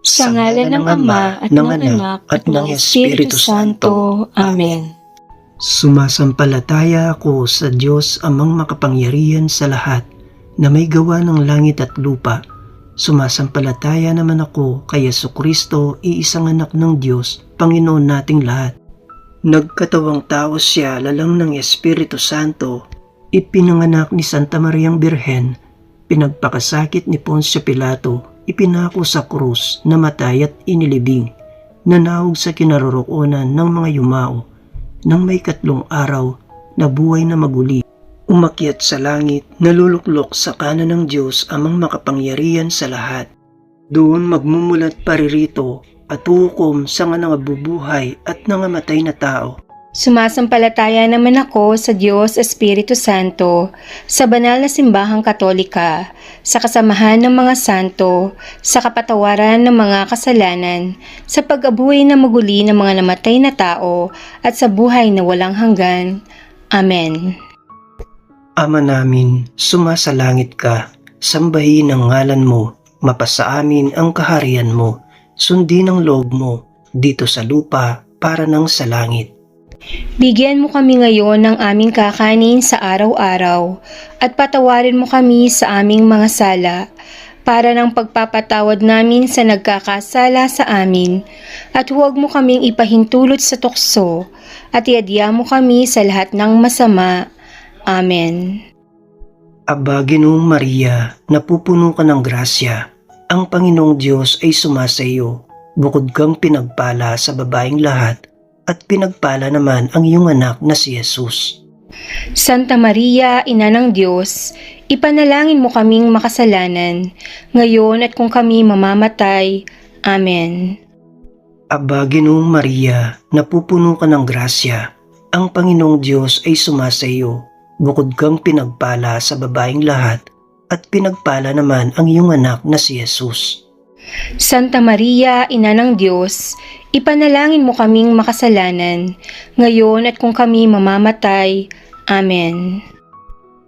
Sa ngalan ng Ama at ng Anak at ng Espiritu Santo. Amen. Sumasampalataya ako sa Diyos Amang makapangyarihan sa lahat na may gawa ng langit at lupa. Sumasampalataya naman ako kay Jesucristo, iisang anak ng Diyos, Panginoon nating lahat. Nagkatawang tao siya lalang ng Espiritu Santo, ipinanganak ni Santa Mariang Birhen, pinagpakasakit ni Poncio Pilato, ipinako sa krus, namatay at inilibing, nanawag sa kinaroroonan ng mga yumao, nang may 3 araw, nabuhay na maguli, umakyat sa langit, naluluklok sa kanan ng Diyos Amang makapangyarihan sa lahat. Doon magmumulat paririto at hukom sa nga nangabubuhay at nangamatay na tao. Sumasampalataya naman ako sa Diyos Espiritu Santo, sa banal na simbahang Katolika, sa kasamahan ng mga santo, sa kapatawaran ng mga kasalanan, sa pag-abuhay na maguli ng mga namatay na tao, at sa buhay na walang hanggan. Amen. Ama namin, sumasalangit ka, sambahin ang ngalan mo, mapasa amin ang kaharian mo, sundin ang loob mo, dito sa lupa para nang sa langit. Bigyan mo kami ngayon ng aming kakanin sa araw-araw at patawarin mo kami sa aming mga sala para ng pagpapatawad namin sa nagkakasala sa amin at huwag mo kaming ipahintulot sa tukso at iadya mo kami sa lahat ng masama. Amen. Aba, Ginoong Maria, napupuno ka ng grasya, ang Panginoong Diyos ay sumasa iyo, bukod kang pinagpala sa babaeng lahat, at pinagpala naman ang iyong anak na si Jesus. Santa Maria, Ina ng Diyos, ipanalangin mo kaming makasalanan, ngayon at kung kami mamamatay. Amen. Aba, Ginoong Maria, napupuno ka ng grasya, ang Panginoong Diyos ay sumasa iyo, bukod kang pinagpala sa babaeng lahat, at pinagpala naman ang iyong anak na si Jesus. Santa Maria, Ina ng Diyos, ipanalangin mo kaming makasalanan, ngayon at kung kami mamamatay. Amen.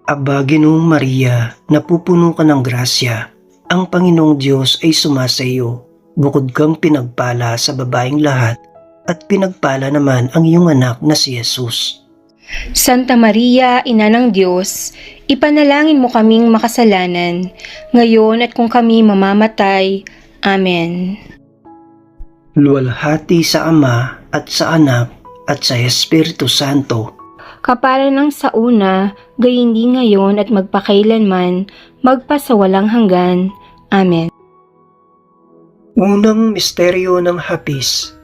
Aba, Ginoong Maria, napupuno ka ng grasya, ang Panginoong Diyos ay sumasa iyo, bukod kang pinagpala sa babaeng lahat, at pinagpala naman ang iyong anak na si Jesus. Santa Maria, Ina ng Diyos, ipanalangin mo kaming makasalanan, ngayon at kung kami mamamatay. Amen. Luwalhati sa Ama at sa Anak at sa Espiritu Santo, Kapara ng sa una, gayon din ngayon at magpakailanman, magpasawalang hanggan. Amen. Unang misteryo ng hapis,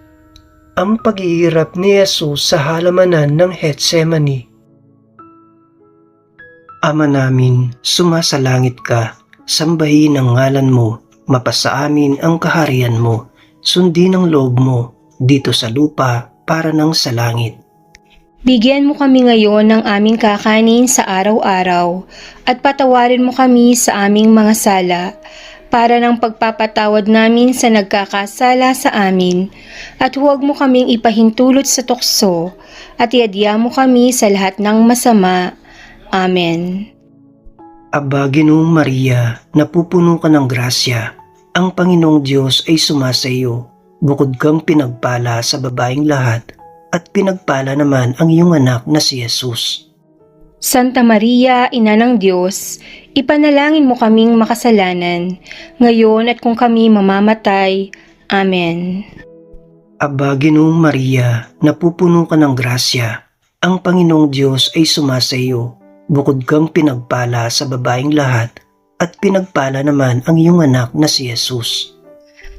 ang paghihirap ni Jesus sa halamanan ng Getsemani. Ama namin, sumasalangit ka, sambahin ang ngalan mo, mapasa amin ang kaharian mo, sundin ang loob mo, dito sa lupa para nang sa langit. Bigyan mo kami ngayon ng aming kakanin sa araw-araw at patawarin mo kami sa aming mga sala para ng pagpapatawad namin sa nagkakasala sa amin at huwag mo kaming ipahintulot sa tukso at iadya mo kami sa lahat ng masama. Amen. Aba, Ginoong Maria, napupuno ka ng grasya, ang Panginoong Diyos ay sumasa iyo, bukod kang pinagpala sa babaeng lahat, at pinagpala naman ang iyong anak na si Jesus. Santa Maria, Ina ng Diyos, ipanalangin mo kaming makasalanan, ngayon at kung kami mamamatay. Amen. Aba, Ginoong Maria, napupuno ka ng grasya, ang Panginoong Diyos ay sumasa iyo, bukod kang pinagpala sa babaeng lahat, at pinagpala naman ang iyong anak na si Jesus.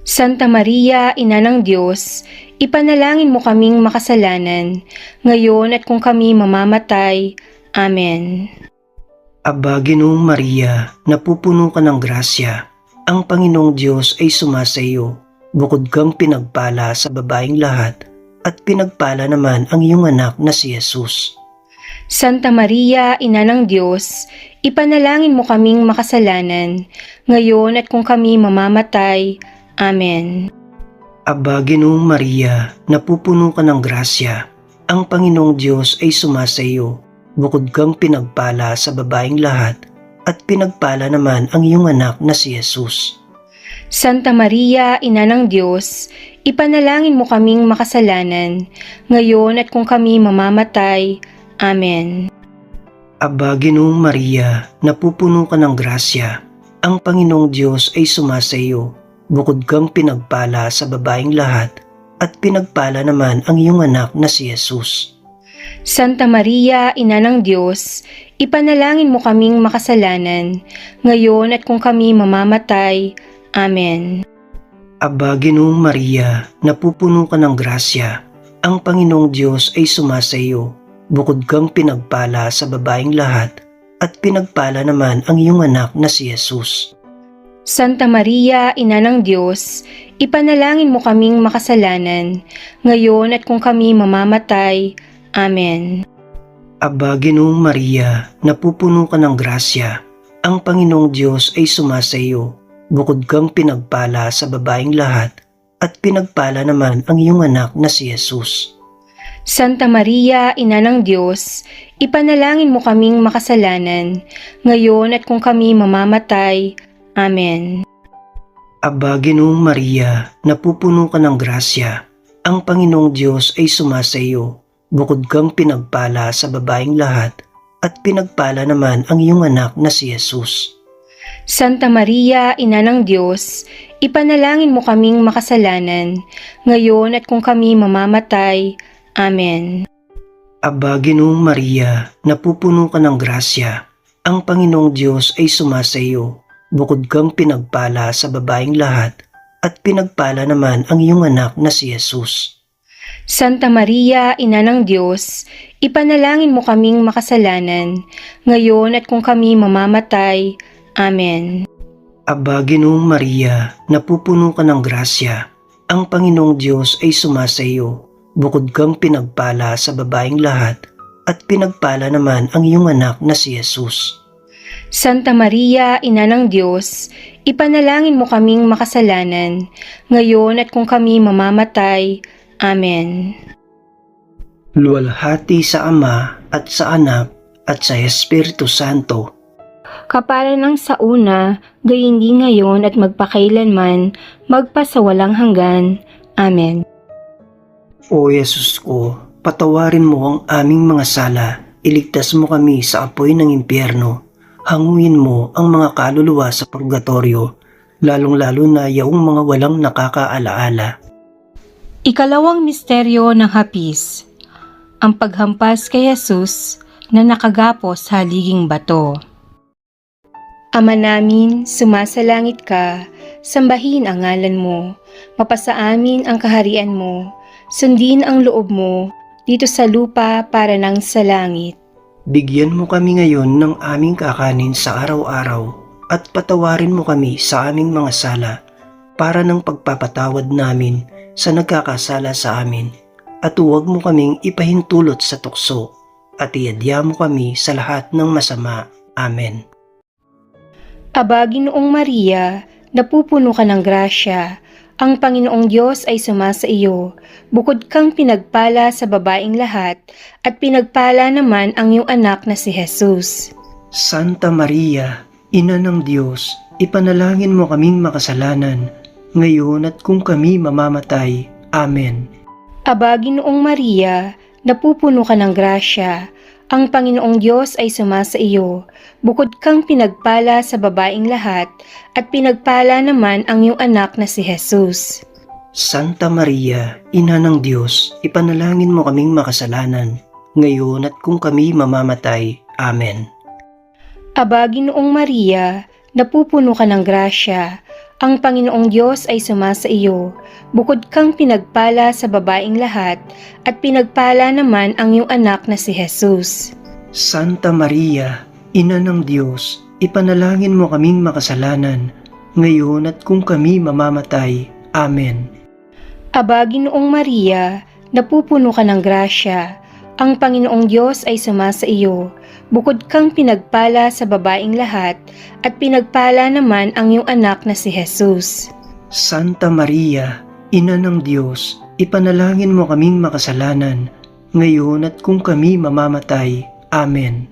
Santa Maria, Ina ng Diyos, ipanalangin mo kaming makasalanan, ngayon at kung kami mamamatay. Amen. Aba, Ginoong Maria, napupuno ka ng grasya, ang Panginoong Diyos ay sumasa iyo, bukod kang pinagpala sa babaeng lahat, at pinagpala naman ang iyong anak na si Jesus. Santa Maria, Ina ng Diyos, ipanalangin mo kaming makasalanan, ngayon at kung kami mamamatay. Amen. Aba, Ginoong Maria, napupuno ka ng grasya, ang Panginoong Diyos ay sumasa iyo, bukod kang pinagpala sa babaeng lahat, at pinagpala naman ang iyong anak na si Jesus. Santa Maria, Ina ng Diyos, ipanalangin mo kaming makasalanan, ngayon at kung kami mamamatay. Amen. Aba, Ginoong Maria, napupuno ka ng grasya. Ang Panginoong Diyos ay sumasa iyo. Bukod kang pinagpala sa babaeng lahat, at pinagpala naman ang iyong anak na si Jesus. Santa Maria, Ina ng Diyos, ipanalangin mo kaming makasalanan, ngayon at kung kami mamamatay. Amen. Aba, Ginoong Maria, napupuno ka ng grasya. Ang Panginoong Diyos ay sumasa iyo. Bukod kang pinagpala sa babaeng lahat, at pinagpala naman ang iyong anak na si Jesus. Santa Maria, Ina ng Diyos, ipanalangin mo kaming makasalanan, ngayon at kung kami mamamatay. Amen. Aba, Ginoong Maria, napupuno ka ng grasya. Ang Panginoong Diyos ay sumasa iyo. Bukod kang pinagpala sa babaeng lahat, at pinagpala naman ang iyong anak na si Jesus. Santa Maria, Ina ng Diyos, ipanalangin mo kaming makasalanan, ngayon at kung kami mamamatay. Amen. Aba, Ginoong Maria, napupuno ka ng grasya. Ang Panginoong Diyos ay sumasa iyo. Bukod kang pinagpala sa babaeng lahat, at pinagpala naman ang iyong anak na si Jesus. Santa Maria, Ina ng Diyos, ipanalangin mo kaming makasalanan, ngayon at kung kami mamamatay. Amen. Aba, Ginoong Maria, napupuno ka ng grasya. Ang Panginoong Diyos ay sumasa iyo. Bukod kang pinagpala sa babaeng lahat, at pinagpala naman ang iyong anak na si Jesus. Santa Maria, Ina ng Diyos, ipanalangin mo kaming makasalanan, ngayon at kung kami mamamatay. Amen. Aba, Ginoong Maria, napupuno ka ng grasya. Ang Panginoong Diyos ay sumasa iyo. Bukod kang pinagpala sa babaeng lahat, at pinagpala naman ang iyong anak na si Jesus. Santa Maria, Ina ng Diyos, ipanalangin mo kaming makasalanan, ngayon at kung kami mamamatay. Amen. Luwalhati sa Ama at sa Anak at sa Espiritu Santo. Kapara ng sa una, gayon din ngayon at magpakailanman, magpasawalang hanggan. Amen. O Yesus ko, patawarin mo ang aming mga sala, iligtas mo kami sa apoy ng impyerno, hanguin mo ang mga kaluluwa sa purgatorio, lalong-lalo na yaong mga walang nakakaalaala. Ikalawang misteryo ng hapis, ang paghampas kay Jesus na nakagapos sa haliging bato. Ama namin, sumasalangit ka, sambahin ang ngalan mo, mapasa amin ang kaharian mo, sundin ang loob mo, dito sa lupa para nang sa langit. Bigyan mo kami ngayon ng aming kakanin sa araw-araw, at patawarin mo kami sa aming mga sala, para ng pagpapatawad namin sa nagkakasala sa amin, at huwag mo kaming ipahintulot sa tukso, at iadya mo kami sa lahat ng masama. Amen. Aba, Ginoong Maria, napupuno ka ng grasya, ang Panginoong Diyos ay sumasa iyo, bukod kang pinagpala sa babaeng lahat, at pinagpala naman ang iyong anak na si Jesus. Santa Maria, Ina ng Diyos, ipanalangin mo kaming makasalanan, ngayon at kung kami mamamatay. Amen. Aba, Ginoong Maria, napupuno ka ng grasya, ang Panginoong Diyos ay sumasa iyo, bukod kang pinagpala sa babaeng lahat, at pinagpala naman ang iyong anak na si Jesus. Santa Maria, Ina ng Diyos, ipanalangin mo kaming makasalanan, ngayon at kung kami mamamatay. Amen. Aba, Ginoong Maria, napupuno ka ng grasya, ang Panginoong Diyos ay sumasa iyo, bukod kang pinagpala sa babaeng lahat, at pinagpala naman ang iyong anak na si Jesus. Santa Maria, Ina ng Diyos, ipanalangin mo kaming makasalanan, ngayon at kung kami mamamatay. Amen. Aba, Ginoong Maria, napupuno ka ng grasya, ang Panginoong Diyos ay sumasa iyo, bukod kang pinagpala sa babaeng lahat, at pinagpala naman ang iyong anak na si Jesus. Santa Maria, Ina ng Diyos, ipanalangin mo kaming makasalanan, ngayon at kung kami mamamatay. Amen.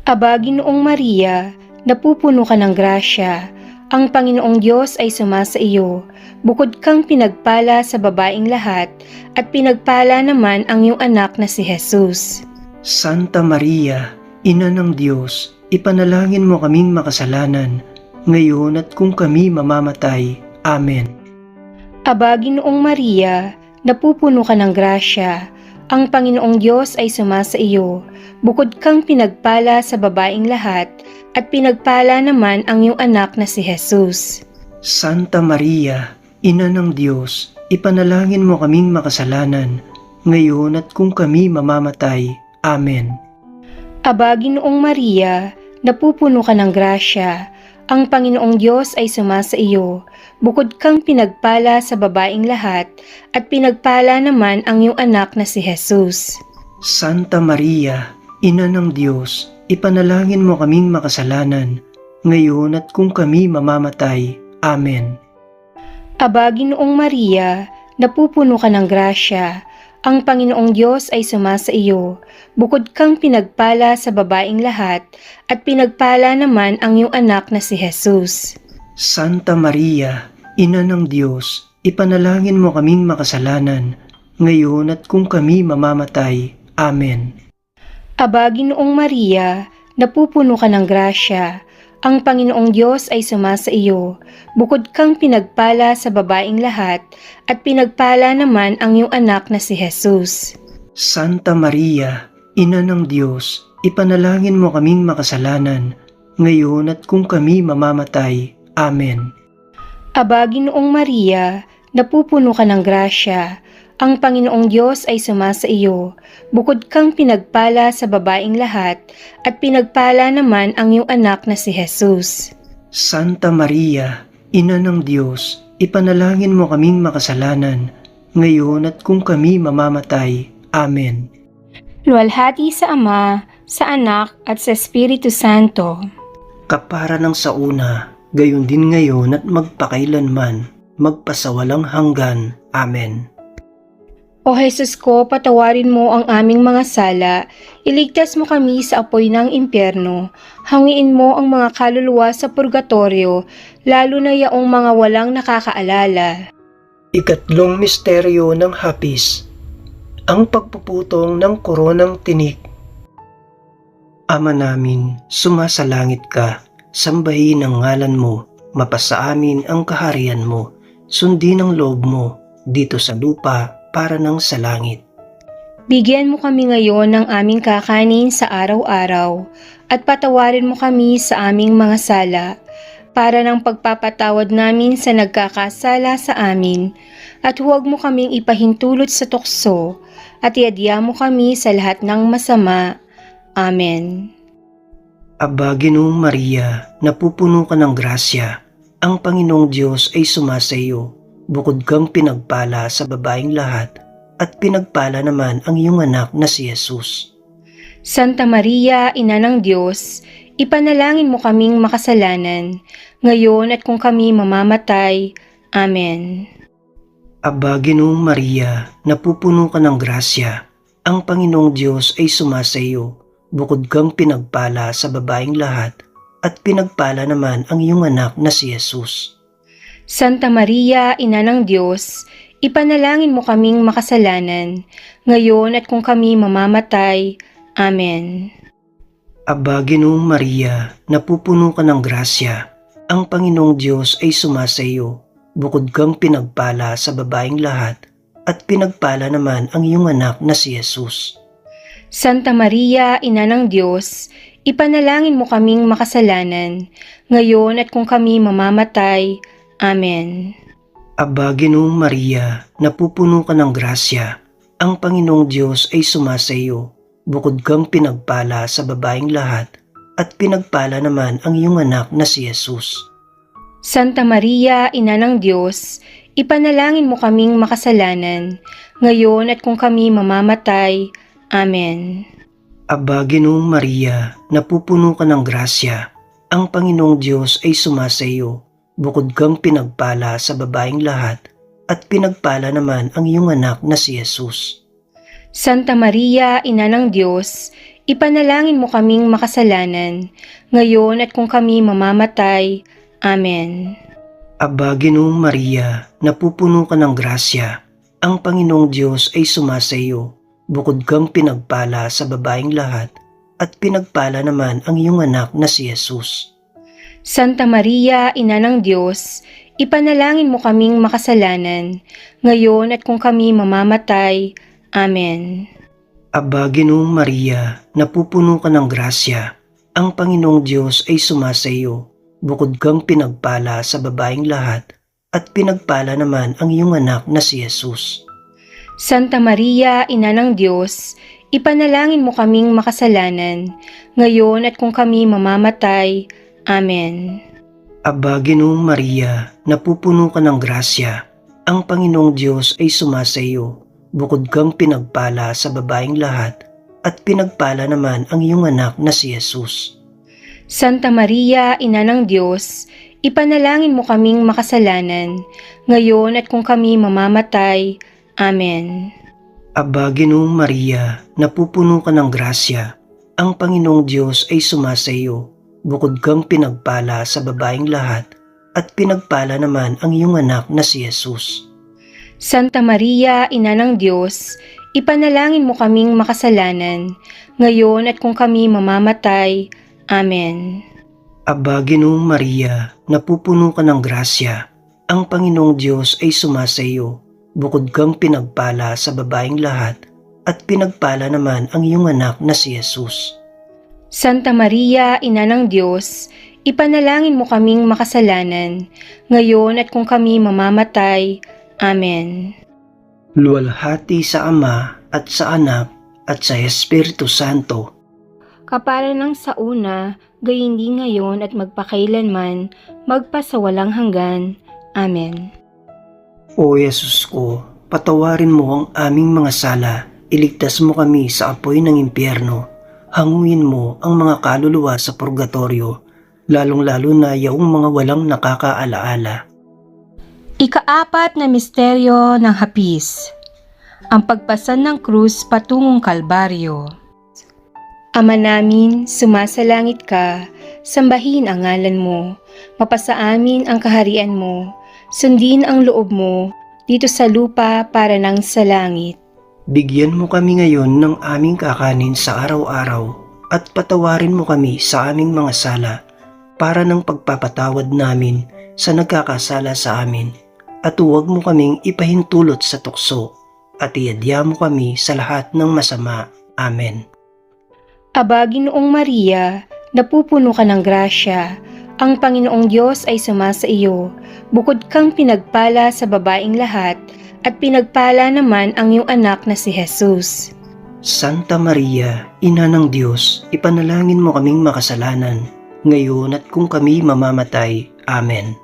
Aba, Ginoong Maria, napupuno ka ng grasya, Ang Panginoong Diyos ay sumasa iyo. Bukod kang pinagpala sa babaeng lahat, at pinagpala naman ang iyong anak na si Jesus. Santa Maria, Ina ng Diyos, ipanalangin mo kaming makasalanan, ngayon at kung kami mamamatay. Amen. Aba, Ginoong Maria, napupuno ka ng grasya. Ang Panginoong Diyos ay sumasa iyo. Bukod kang pinagpala sa babaeng lahat, at pinagpala naman ang iyong anak na si Jesus. Santa Maria, Ina ng Diyos, ipanalangin mo kaming makasalanan, ngayon at kung kami mamamatay. Amen. Aba, Ginoong Maria, napupuno ka ng grasya. Ang Panginoong Diyos ay sumasa iyo. Bukod kang pinagpala sa babaeng lahat, at pinagpala naman ang iyong anak na si Jesus. Santa Maria, Ina ng Diyos, ipanalangin mo kaming makasalanan, ngayon at kung kami mamamatay. Amen. Aba, Ginoong Maria, napupuno ka ng grasya. Ang Panginoong Diyos ay sumasa iyo. Bukod kang pinagpala sa babaeng lahat, at pinagpala naman ang iyong anak na si Jesus. Santa Maria, Ina ng Diyos, ipanalangin mo kaming makasalanan, ngayon at kung kami mamamatay. Amen. Aba, Ginoong Maria, napupuno ka ng grasya. Ang Panginoong Diyos ay sumasa iyo. Bukod kang pinagpala sa babaeng lahat, at pinagpala naman ang iyong anak na si Jesus. Santa Maria, Ina ng Diyos, ipanalangin mo kaming makasalanan, ngayon at kung kami mamamatay. Amen. Aba, Ginoong Maria, napupuno ka ng grasya. Ang Panginoong Diyos ay sumasa iyo. Bukod kang pinagpala sa babaeng lahat, at pinagpala naman ang iyong anak na si Jesus. Santa Maria, Ina ng Diyos, ipanalangin mo kaming makasalanan, ngayon at kung kami mamamatay. Amen. Luwalhati sa Ama, sa Anak, at sa Espiritu Santo. Kapara ng sa una, gayon din ngayon at magpakailanman, magpasawalang hanggan. Amen. O Jesus ko, patawarin mo ang aming mga sala, iligtas mo kami sa apoy ng impyerno, hangiin mo ang mga kaluluwa sa purgatorio, lalo na yaong mga walang nakakaalala. Ikatlong misteryo ng hapis, ang pagpuputong ng koronang tinik. Ama namin, sumasalangit ka, sambahin ang ngalan mo, mapasa amin ang kaharian mo, sundin ang loob mo, dito sa lupa para ng sa langit. Bigyan mo kami ngayon ng aming kakanin sa araw-araw, at patawarin mo kami sa aming mga sala, para ng pagpapatawad namin sa nagkakasala sa amin, at huwag mo kaming ipahintulot sa tukso, at iadya mo kami sa lahat ng masama. Amen. Aba, Ginoong Maria, napupuno ka ng grasya, ang Panginoong Diyos ay sumasa iyo. Bukod kang pinagpala sa babaeng lahat, at pinagpala naman ang iyong anak na si Jesus. Santa Maria, Ina ng Diyos, ipanalangin mo kaming makasalanan, ngayon at kung kami mamamatay. Amen. Aba, Ginoong Maria, napupuno ka ng grasya, ang Panginoong Diyos ay sumasa iyo. Bukod kang pinagpala sa babaeng lahat, at pinagpala naman ang iyong anak na si Jesus. Santa Maria, Ina ng Diyos, ipanalangin mo kaming makasalanan, ngayon at kung kami mamamatay. Amen. Aba, Ginoong Maria, napupuno ka ng grasya, ang Panginoong Diyos ay sumasa iyo. Bukod kang pinagpala sa babaeng lahat, at pinagpala naman ang iyong anak na si Jesus. Santa Maria, Ina ng Diyos, ipanalangin mo kaming makasalanan, ngayon at kung kami mamamatay. Amen. Aba, Ginoong Maria, napupuno ka ng grasya, ang Panginoong Diyos ay sumasa iyo. Bukod kang pinagpala sa babaeng lahat, at pinagpala naman ang iyong anak na si Jesus. Santa Maria, Ina ng Diyos, ipanalangin mo kaming makasalanan, ngayon at kung kami mamamatay. Amen. Aba, Ginoong Maria, napupuno ka ng grasya, ang Panginoong Diyos ay sumasa iyo. Bukod kang pinagpala sa babaeng lahat, at pinagpala naman ang iyong anak na si Jesus. Santa Maria, Ina ng Diyos, ipanalangin mo kaming makasalanan, ngayon at kung kami mamamatay. Amen. Aba, Ginoong Maria, napupuno ka ng grasya. Ang Panginoong Diyos ay sumasa iyo. Bukod kang pinagpala sa babaeng lahat, at pinagpala naman ang iyong anak na si Jesus. Santa Maria, Ina ng Diyos, ipanalangin mo kaming makasalanan, ngayon at kung kami mamamatay. Amen. Aba, Ginoong Maria, napupuno ka ng grasya. Ang Panginoong Diyos ay sumasa iyo. Bukod kang pinagpala sa babaeng lahat, at pinagpala naman ang iyong anak na si Jesus. Santa Maria, Ina ng Diyos, ipanalangin mo kaming makasalanan, ngayon at kung kami mamamatay. Amen. Aba, Ginoong Maria, napupuno ka ng grasya. Ang Panginoong Diyos ay sumasa iyo. Bukod kang pinagpala sa babaeng lahat, at pinagpala naman ang iyong anak na si Jesus. Santa Maria, Ina ng Diyos, ipanalangin mo kaming makasalanan, ngayon at kung kami mamamatay. Amen. Aba, Ginoong Maria, napupuno ka ng grasya. Ang Panginoong Diyos ay sumasa iyo. Bukod kang pinagpala sa babaeng lahat, at pinagpala naman ang iyong anak na si Jesus. Santa Maria, Ina ng Diyos, ipanalangin mo kaming makasalanan, ngayon at kung kami mamamatay. Amen. Aba, Ginoong Maria, napupuno ka ng grasya. Ang Panginoong Diyos ay sumasa iyo. Bukod kang pinagpala sa babaeng lahat, at pinagpala naman ang iyong anak na si Jesus. Santa Maria, Ina ng Diyos, ipanalangin mo kaming makasalanan, ngayon at kung kami mamamatay. Amen. Luwalhati sa Ama at sa Anak at sa Espiritu Santo. Kapara ng sa una, gayon din ngayon at magpakailanman, magpasawalang hanggan. Amen. O Yesus ko, patawarin mo ang aming mga sala, iligtas mo kami sa apoy ng impyerno, hanguin mo ang mga kaluluwa sa purgatorio, lalong-lalo na yaong mga walang nakakaalaala. Ikaapat na misteryo ng hapis, ang pagpasan ng krus patungong Kalbaryo. Ama namin, sumasalangit ka, sambahin ang ngalan mo, mapasa amin ang kaharian mo, sundin ang loob mo, dito sa lupa para nang sa langit. Bigyan mo kami ngayon ng aming kakanin sa araw-araw, at patawarin mo kami sa aming mga sala, para ng pagpapatawad namin sa nagkakasala sa amin, at huwag mo kaming ipahintulot sa tukso, at iadya mo kami sa lahat ng masama. Amen. Aba, Ginoong Maria, napupuno ka ng grasya, ang Panginoong Diyos ay sumasa iyo, bukod kang pinagpala sa babaeng lahat, at pinagpala naman ang iyong anak na si Jesus. Santa Maria, Ina ng Diyos, ipanalangin mo kaming makasalanan, ngayon at kung kami mamamatay. Amen.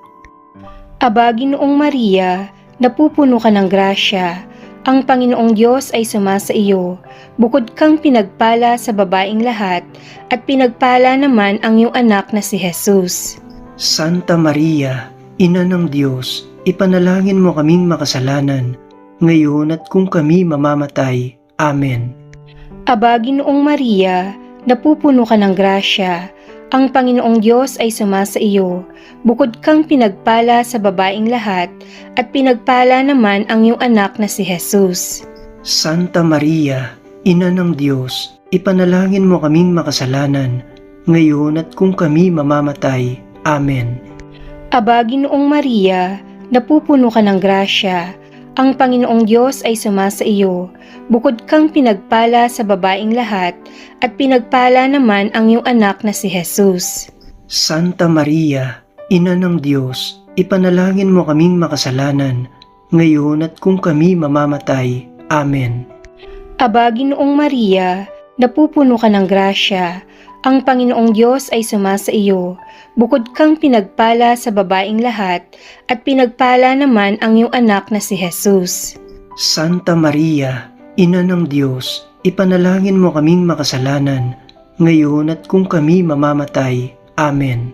Aba, Ginoong Maria, napupuno ka ng grasya, ang Panginoong Diyos ay sumasa iyo, bukod kang pinagpala sa babaeng lahat, at pinagpala naman ang iyong anak na si Jesus. Santa Maria, Ina ng Diyos, ipanalangin mo kaming makasalanan, ngayon at kung kami mamamatay. Amen. Aba, Ginoong Maria, napupuno ka ng grasya, ang Panginoong Diyos ay sumasa iyo, bukod kang pinagpala sa babaeng lahat, at pinagpala naman ang iyong anak na si Jesus. Santa Maria, Ina ng Diyos, ipanalangin mo kaming makasalanan, ngayon at kung kami mamamatay. Amen. Aba, Ginoong Maria, napupuno ka ng grasya, ang Panginoong Diyos ay sumasa iyo, bukod kang pinagpala sa babaeng lahat, at pinagpala naman ang iyong anak na si Jesus. Santa Maria, Ina ng Diyos, ipanalangin mo kaming makasalanan, ngayon at kung kami mamamatay. Amen. Aba, Ginoong Maria, napupuno ka ng grasya, ang Panginoong Diyos ay sumasa iyo, bukod kang pinagpala sa babaeng lahat, at pinagpala naman ang iyong anak na si Jesus. Santa Maria, Ina ng Diyos, ipanalangin mo kaming makasalanan, ngayon at kung kami mamamatay. Amen.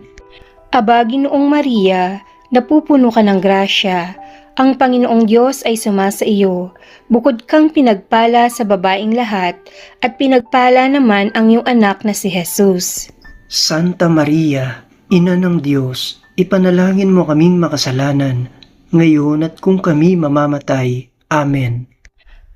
Aba, Ginoong Maria, napupuno ka ng grasya, ang Panginoong Diyos ay sumasa iyo, bukod kang pinagpala sa babaeng lahat, at pinagpala naman ang iyong anak na si Jesus. Santa Maria, Ina ng Diyos, ipanalangin mo kaming makasalanan, ngayon at kung kami mamamatay. Amen.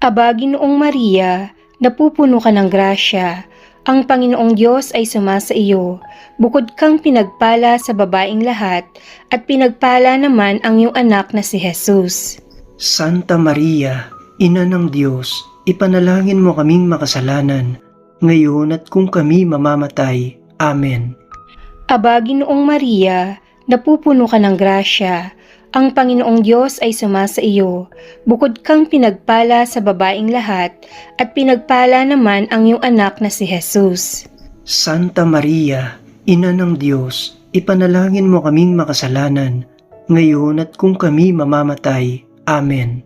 Aba, Ginoong Maria, napupuno ka ng grasya. Ang Panginoong Diyos ay sumasa iyo. Bukod kang pinagpala sa babaeng lahat, at pinagpala naman ang iyong anak na si Jesus. Santa Maria, Ina ng Diyos, ipanalangin mo kaming makasalanan, ngayon at kung kami mamamatay. Amen. Aba, Ginoong Maria, napupuno ka ng grasya. Ang Panginoong Diyos ay sumasa iyo. Bukod kang pinagpala sa babaeng lahat, at pinagpala naman ang iyong anak na si Jesus. Santa Maria, Ina ng Diyos, ipanalangin mo kaming makasalanan, ngayon at kung kami mamamatay. Amen.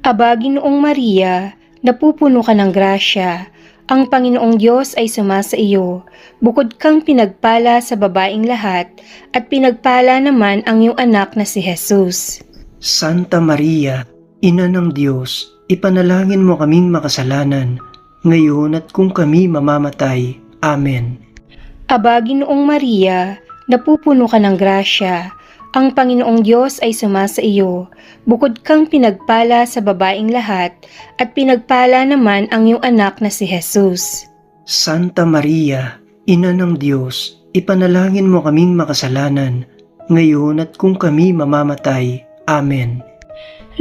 Aba, Ginoong Maria, napupuno ka ng grasya. Ang Panginoong Diyos ay sumasa iyo. Bukod kang pinagpala sa babaeng lahat, at pinagpala naman ang iyong anak na si Jesus. Santa Maria, Ina ng Diyos, ipanalangin mo kaming makasalanan, ngayon at kung kami mamamatay. Amen. Aba, Ginoong Maria, napupuno ka ng grasya. Ang Panginoong Diyos ay sumasa iyo. Bukod kang pinagpala sa babaeng lahat, at pinagpala naman ang iyong anak na si Jesus. Santa Maria, Ina ng Diyos, ipanalangin mo kaming makasalanan, ngayon at kung kami mamamatay. Amen.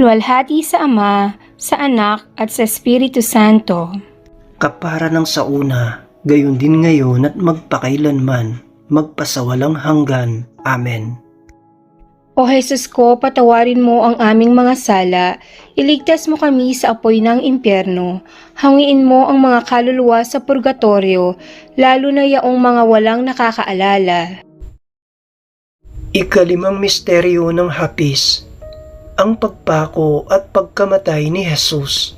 Luwalhati sa Ama, sa Anak, at sa Espiritu Santo. Kapara ng sa una, gayon din ngayon at magpakailanman, magpasawalang hanggan. Amen. O Jesus ko, patawarin mo ang aming mga sala, iligtas mo kami sa apoy ng impyerno, hangiin mo ang mga kaluluwa sa purgatorio, lalo na yaong mga walang nakakaalala. Ikalimang misteryo ng hapis, ang pagpako at pagkamatay ni Jesus.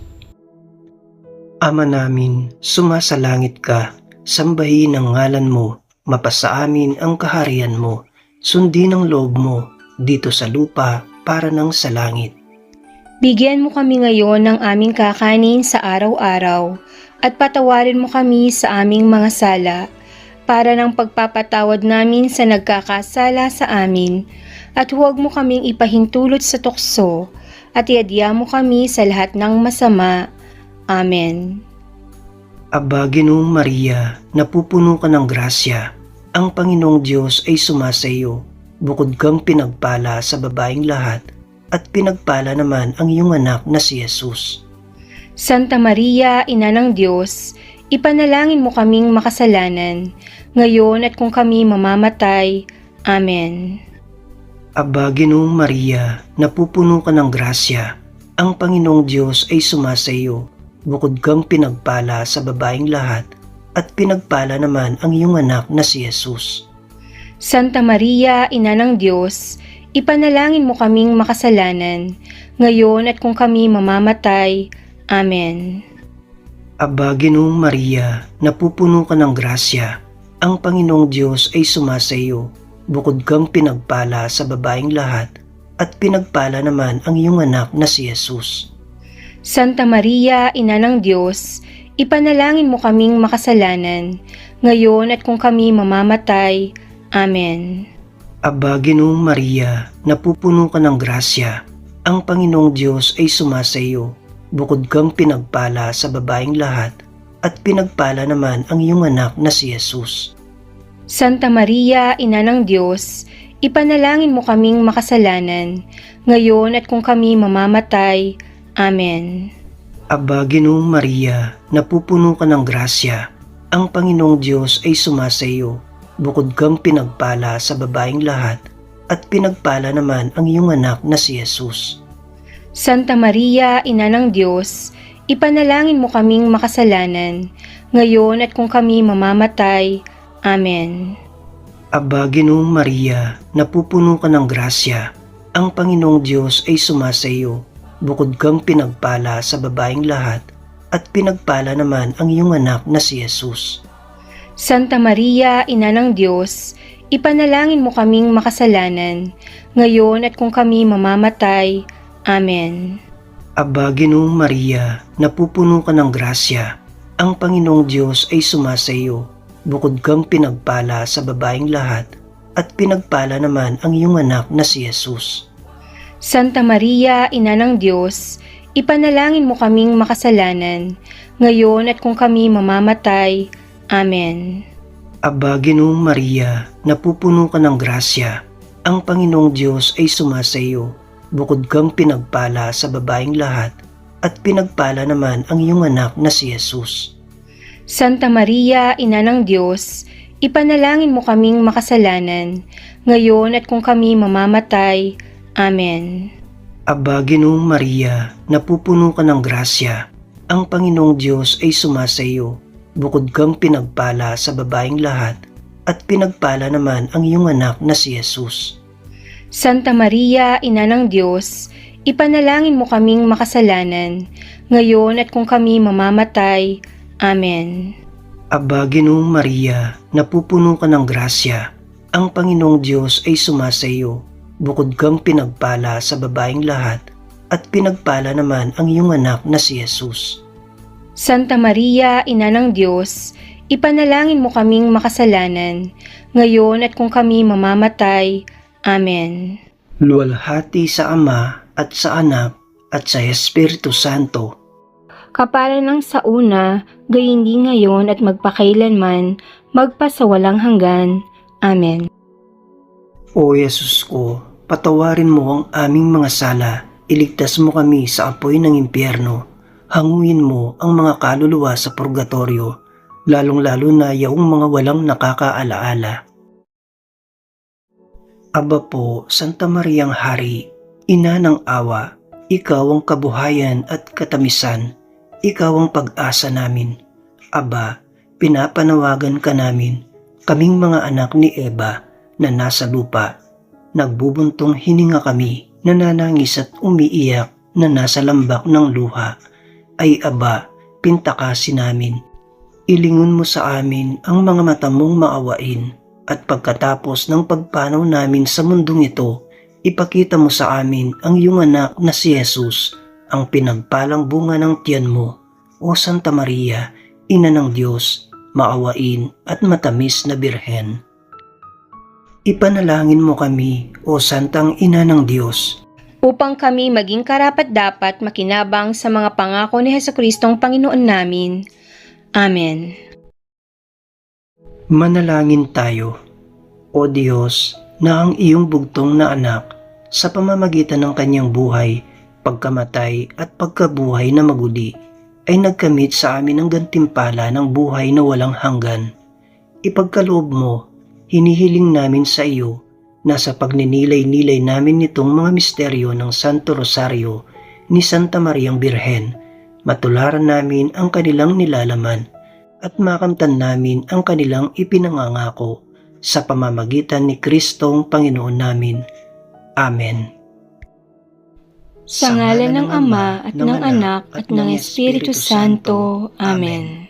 Ama namin, sumasalangit ka, sambahin ang ngalan mo, mapasa amin ang kaharian mo, sundin ang loob mo, dito sa lupa para ng sa langit. Bigyan mo kami ngayon ng aming kakanin sa araw-araw, at patawarin mo kami sa aming mga sala, para ng pagpapatawad namin sa nagkakasala sa amin, at huwag mo kaming ipahintulot sa tukso, at iadya mo kami sa lahat ng masama. Amen. Aba, Ginoong Maria, napupuno ka ng grasya, ang Panginoong Diyos ay sumasa iyo. Bukod kang pinagpala sa babaeng lahat, at pinagpala naman ang iyong anak na si Jesus. Santa Maria, Ina ng Diyos, ipanalangin mo kaming makasalanan, ngayon at kung kami mamamatay. Amen. Aba, Ginoong Maria, napupuno ka ng grasya, ang Panginoong Diyos ay sumasa iyo. Bukod kang pinagpala sa babaeng lahat, at pinagpala naman ang iyong anak na si Jesus. Santa Maria, Ina ng Diyos, ipanalangin mo kaming makasalanan, ngayon at kung kami mamamatay. Amen. Aba, Ginoong Maria, napupuno ka ng grasya, ang Panginoong Diyos ay sumasa iyo. Bukod kang pinagpala sa babaeng lahat, at pinagpala naman ang iyong anak na si Jesus. Santa Maria, Ina ng Diyos, ipanalangin mo kaming makasalanan, ngayon at kung kami mamamatay. Amen. Aba, Ginoong Maria, napupuno ka ng grasya, ang Panginoong Diyos ay sumasa iyo. Bukod kang pinagpala sa babaeng lahat, at pinagpala naman ang iyong anak na si Jesus. Santa Maria, Ina ng Diyos, ipanalangin mo kaming makasalanan, ngayon at kung kami mamamatay. Amen. Aba, Ginoong Maria, napupuno ka ng grasya, ang Panginoong Diyos ay sumasa iyo. Bukod kang pinagpala sa babaeng lahat, at pinagpala naman ang iyong anak na si Jesus. Santa Maria, Ina ng Diyos, ipanalangin mo kaming makasalanan, ngayon at kung kami mamamatay. Amen. Aba, Ginoong Maria, napupuno ka ng grasya, ang Panginoong Diyos ay sumasa iyo. Bukod kang pinagpala sa babaeng lahat, at pinagpala naman ang iyong anak na si Jesus. Santa Maria, Ina ng Diyos, ipanalangin mo kaming makasalanan, ngayon at kung kami mamamatay. Amen. Aba, Ginoong Maria, napupuno ka ng grasya, ang Panginoong Diyos ay sumasa iyo. Bukod kang pinagpala sa babaeng lahat, at pinagpala naman ang iyong anak na si Jesus. Santa Maria, Ina ng Diyos, ipanalangin mo kaming makasalanan, ngayon at kung kami mamamatay. Amen. Aba, Ginoong Maria, napupuno ka ng grasya. Ang Panginoong Diyos ay sumasa iyo. Bukod kang pinagpala sa babaeng lahat, at pinagpala naman ang iyong anak na si Jesus. Santa Maria, Ina ng Diyos, ipanalangin mo kaming makasalanan, ngayon at kung kami mamamatay. Amen. Aba, Ginoong Maria, napupuno ka ng grasya. Ang Panginoong Diyos ay sumasa iyo. Bukod kang pinagpala sa babaeng lahat, at pinagpala naman ang iyong anak na si Jesus. Santa Maria, Ina ng Diyos, ipanalangin mo kaming makasalanan, ngayon at kung kami mamamatay. Amen. Aba, Ginoong Maria, napupuno ka ng grasya. Ang Panginoong Diyos ay sumasa iyo. Bukod kang pinagpala sa babaeng lahat, at pinagpala naman ang iyong anak na si Jesus. Santa Maria, Ina ng Diyos, ipanalangin mo kaming makasalanan, ngayon at kung kami mamamatay. Amen. Luwalhati sa Ama at sa Anak at sa Espiritu Santo. Kapara ng sa una, gayon din ngayon at magpakailanman, magpasawalang hanggan. Amen. O Yesus ko, patawarin mo ang aming mga sala, iligtas mo kami sa apoy ng impyerno, hanguin mo ang mga kaluluwa sa purgatorio, lalong-lalo na yaong mga walang nakakaalaala. Aba po, Santa Mariang Hari, Ina ng Awa, Ikaw ang kabuhayan at katamisan, Ikaw ang pag-asa namin. Aba, pinapanawagan ka namin, kaming mga anak ni Eva na nasa lupa. Nagbubuntong hininga kami, nananangis at umiiyak na nasa lambak ng luha. Ay Aba, pintakasin namin. Ilingon mo sa amin ang mga mata mong maawain, at pagkatapos ng pagpanaw namin sa mundong ito, ipakita mo sa amin ang iyong anak na si Jesus, ang pinagpalang bunga ng tiyan mo. O Santa Maria, Ina ng Diyos, maawain at matamis na Birhen. Ipanalangin mo kami, O Santang Ina ng Diyos, Upang kami maging karapat-dapat makinabang sa mga pangako ni Jesucristong Panginoon namin. Amen. manalangin tayo. O Diyos, na ang iyong bugtong na anak, sa pamamagitan ng kanyang buhay, pagkamatay at pagkabuhay na maguli, ay nagkamit sa amin ang gantimpala ng buhay na walang hanggan. Ipagkaloob mo, hinihiling namin sa iyo, na sa pagninilay-nilay namin nitong mga misteryo ng Santo Rosario ni Santa Mariang Birhen, matularan namin ang kanilang nilalaman at makamtan namin ang kanilang ipinangangako sa pamamagitan ni Kristong Panginoon namin. Amen. Sa ngalan ng Ama at ng Anak at ng Espiritu Santo. Amen.